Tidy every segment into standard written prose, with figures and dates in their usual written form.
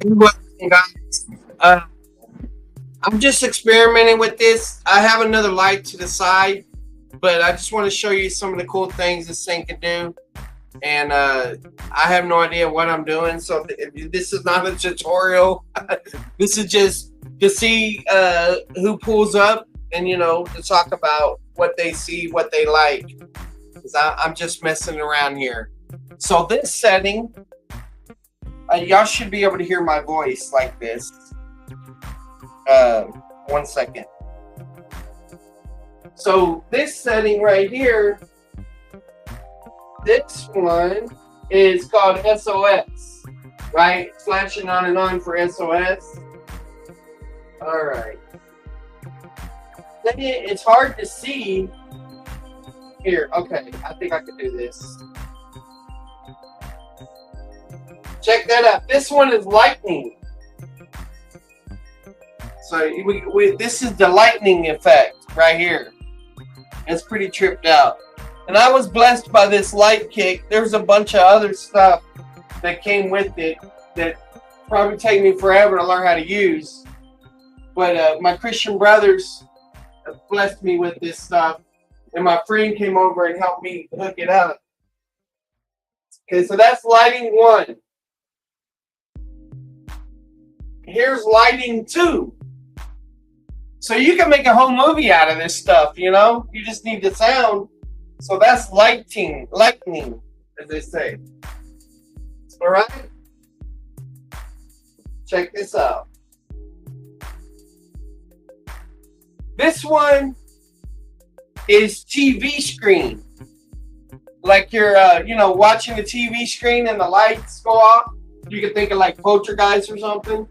Welcome, guys. I'm just experimenting with this. I have another light to the side, but I just want to show you some of the cool things this thing can do. And I have no idea what I'm doing, so this is not a tutorial. This is just to see who pulls up, and to talk about what they see, what they like. Because I'm just messing around here. So this setting, y'all should be able to hear my voice like this. Uh, 1 second. So this setting right here, this one is called SOS, right? Flashing on and on for SOS. All right. It's hard to see. Here, okay, I think I can do this. Check that out. This one is lightning. So this is the lightning effect right here. It's pretty tripped out. And I was blessed by this light kick. There's a bunch of other stuff that came with it that probably take me forever to learn how to use. But my Christian brothers blessed me with this stuff. And my friend came over and helped me hook it up. Okay, so that's lighting 1. Here's lighting 2. So you can make a whole movie out of this stuff, You just need the sound. So that's lightning, as they say. All right? Check this out. This one is TV screen. Like you're, watching the TV screen and the lights go off. You can think of like Poltergeist or something.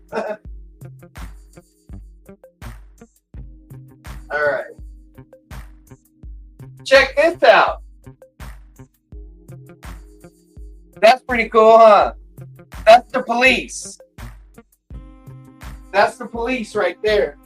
All right. Check this out. That's pretty cool, huh? That's the police. That's the police right there.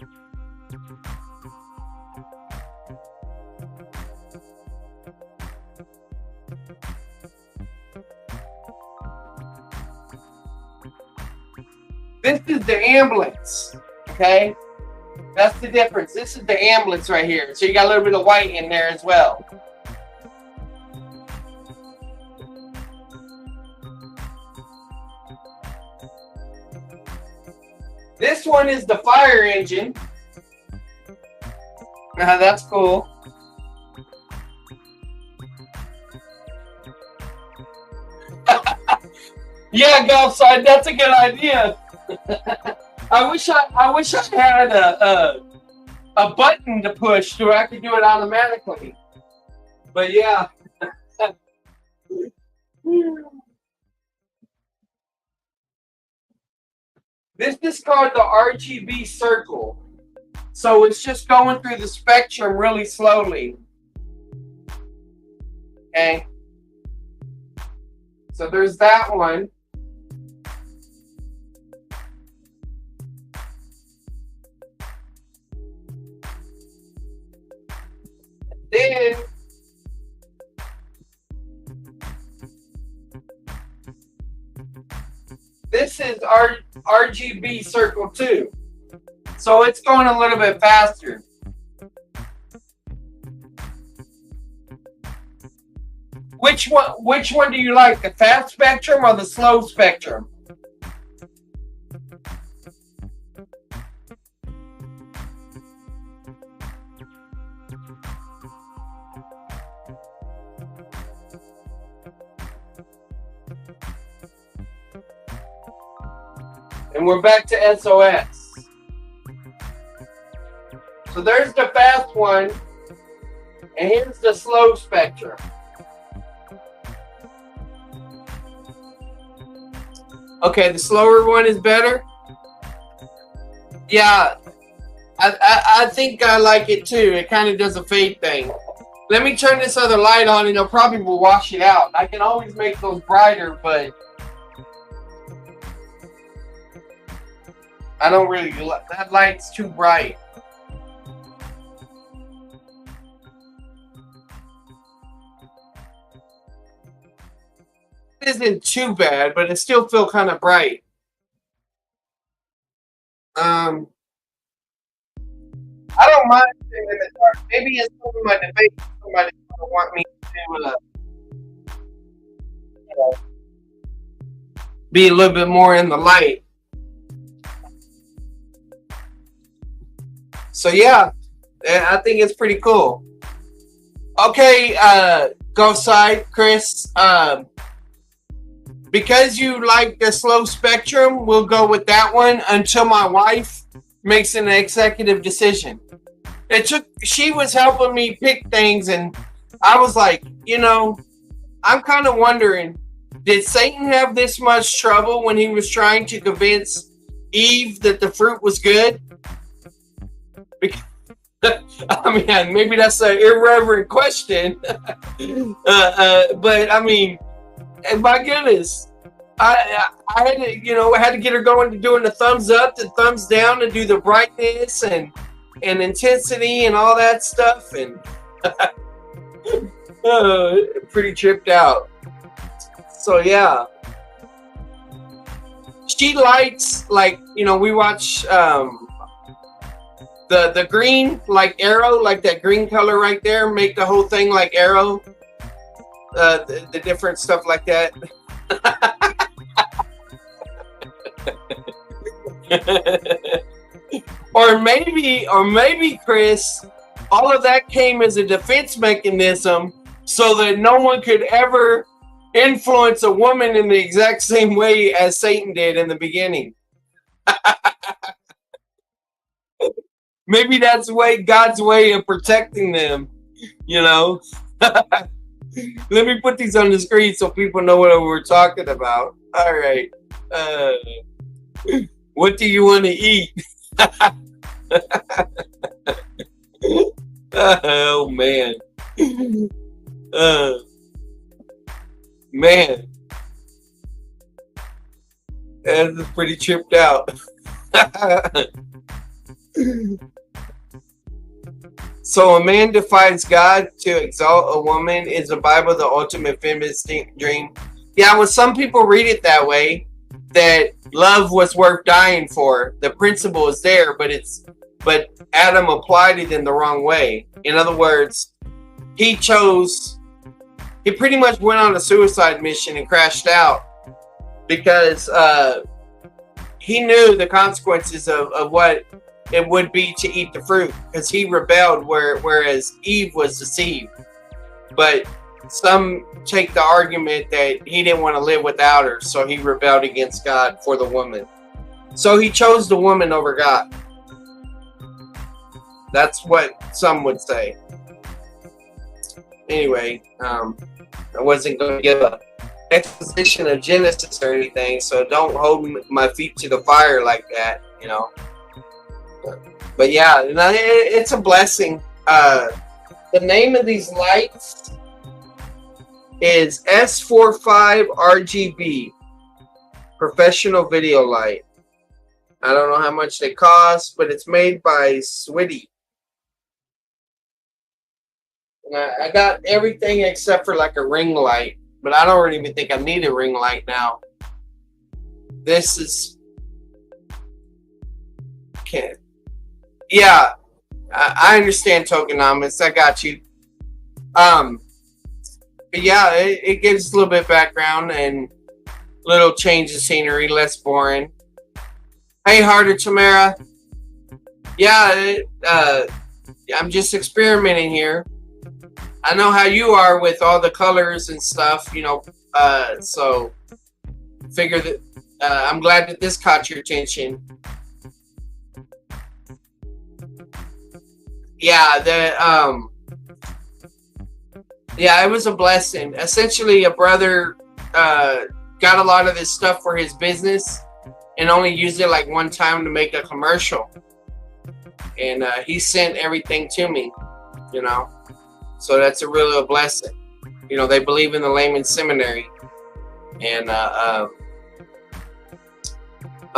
This is the ambulance, okay? That's the difference. This is the ambulance right here. So you got a little bit of white in there as well. This one is the fire engine. That's cool. Yeah, go outside. That's a good idea. I wish I had a button to push so I could do it automatically. But yeah. This is called the RGB circle. So it's just going through the spectrum really slowly. Okay. So there's that one. Then this is RGB circle 2. So it's going a little bit faster. Which one do you like? The fast spectrum or the slow spectrum? And we're back to SOS. So there's the fast one, and here's the slow spectrum. Okay, the slower one is better. Yeah, I think I like it too. It kind of does a fade thing. Let me turn this other light on, and it probably will wash it out. I can always make those brighter, but I don't really. That light's too bright. It isn't too bad, but it still feels kind of bright. don't mind staying in the dark. Maybe in some of my debates, somebody will want me to be a little bit more in the light. So yeah, I think it's pretty cool. Okay, go side, Chris. Because you like the slow spectrum, we'll go with that one until my wife makes an executive decision. She was helping me pick things, and I was like, I'm kind of wondering, did Satan have this much trouble when he was trying to convince Eve that the fruit was good? Because, I mean, maybe that's an irreverent question. But I mean, my goodness, I had to, I had to get her going to doing the thumbs up, the thumbs down, to do the brightness and intensity and all that stuff, and pretty tripped out. So yeah, she likes, like, we watch the green, like Arrow, like that green color right there, make the whole thing like Arrow. The different stuff like that. or maybe Chris, all of that came as a defense mechanism so that no one could ever influence a woman in the exact same way as Satan did in the beginning. Maybe that's God's way of protecting them, Let me put these on the screen so people know what we're talking about. All right. What do you want to eat? Oh, man. Man. That's pretty tripped out. So a man defies God to exalt a woman. Is the Bible the ultimate feminist dream? Yeah, well, some people read it that way, that love was worth dying for. The principle is there, but Adam applied it in the wrong way. In other words, he pretty much went on a suicide mission and crashed out because he knew the consequences of what it would be to eat the fruit, because he rebelled, whereas Eve was deceived. But some take the argument that he didn't want to live without her, so he rebelled against God for the woman. So he chose the woman over God. That's what some would say. Anyway, I wasn't going to give an exposition of Genesis or anything, so don't hold my feet to the fire like that, But yeah, it's a blessing. The name of these lights is S45 RGB, professional video light. I don't know how much they cost, but it's made by Switty. And I got everything except for like a ring light, but I don't even think I need a ring light now. This is... Can't. Yeah, I understand tokenomics. I got you. But yeah, it gives a little bit of background and little change of scenery, less boring. Hey, Harder Tamara. Yeah, I'm just experimenting here. I know how you are with all the colors and stuff, so figure that I'm glad that this caught your attention. Yeah, it was a blessing. Essentially, a brother got a lot of this stuff for his business and only used it like one time to make a commercial. And he sent everything to me, So that's a real blessing. They believe in the layman seminary. And I'm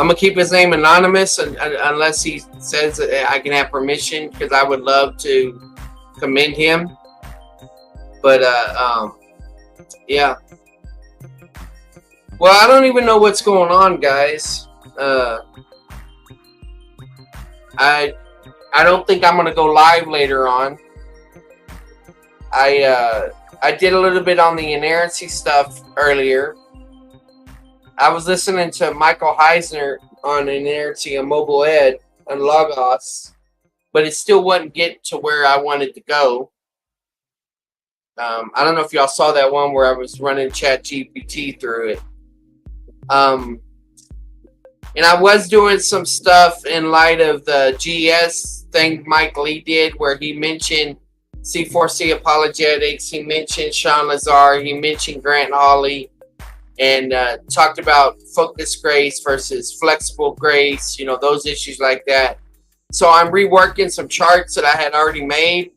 going to keep his name anonymous unless he says that I can have permission, because I would love to commend him. But, yeah. Well, I don't even know what's going on, guys. I I don't think I'm gonna go live later on. I did a little bit on the inerrancy stuff earlier. I was listening to Michael Heisner on inerrancy and mobile ed and Logos, but it still wasn't getting to where I wanted to go. I don't know if y'all saw that one where I was running ChatGPT through it. And I was doing some stuff in light of the GS thing Mike Lee did, where he mentioned C4C Apologetics, he mentioned Sean Lazar, he mentioned Grant Hawley, and talked about focused grace versus flexible grace, you know, those issues like that. So I'm reworking some charts that I had already made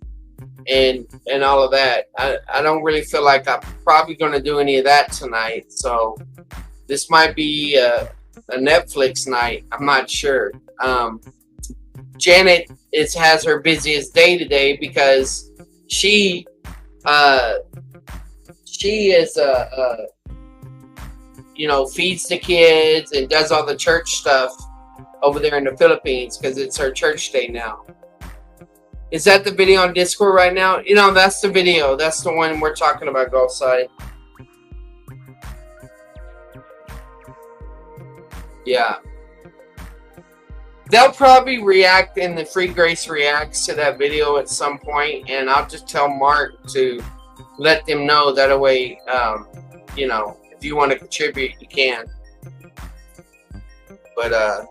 and all of that. I don't really feel like I'm probably going to do any of that tonight. So this might be a Netflix night. I'm not sure. Janet has her busiest day today because she is you know, feeds the kids and does all the church stuff over there in the Philippines because it's her church day now. Is that the video on Discord right now? You know, that's the video. That's the one we're talking about, Gulfside. Yeah. They'll probably react in the Free Grace Reacts to that video at some point, and I'll just tell Mark to let them know. That way, you know, if you want to contribute, you can. But,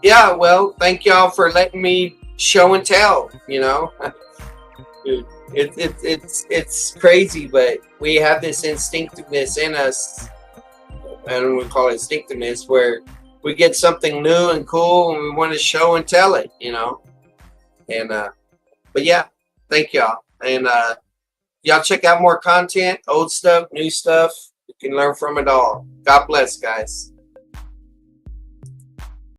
yeah, well, thank y'all for letting me show and tell, you know. It's crazy, but we have this instinctiveness in us, and we call it instinctiveness, where we get something new and cool and we want to show and tell it, you know. And but yeah, thank y'all. And y'all check out more content, old stuff, new stuff. You can learn from it all. God bless, guys.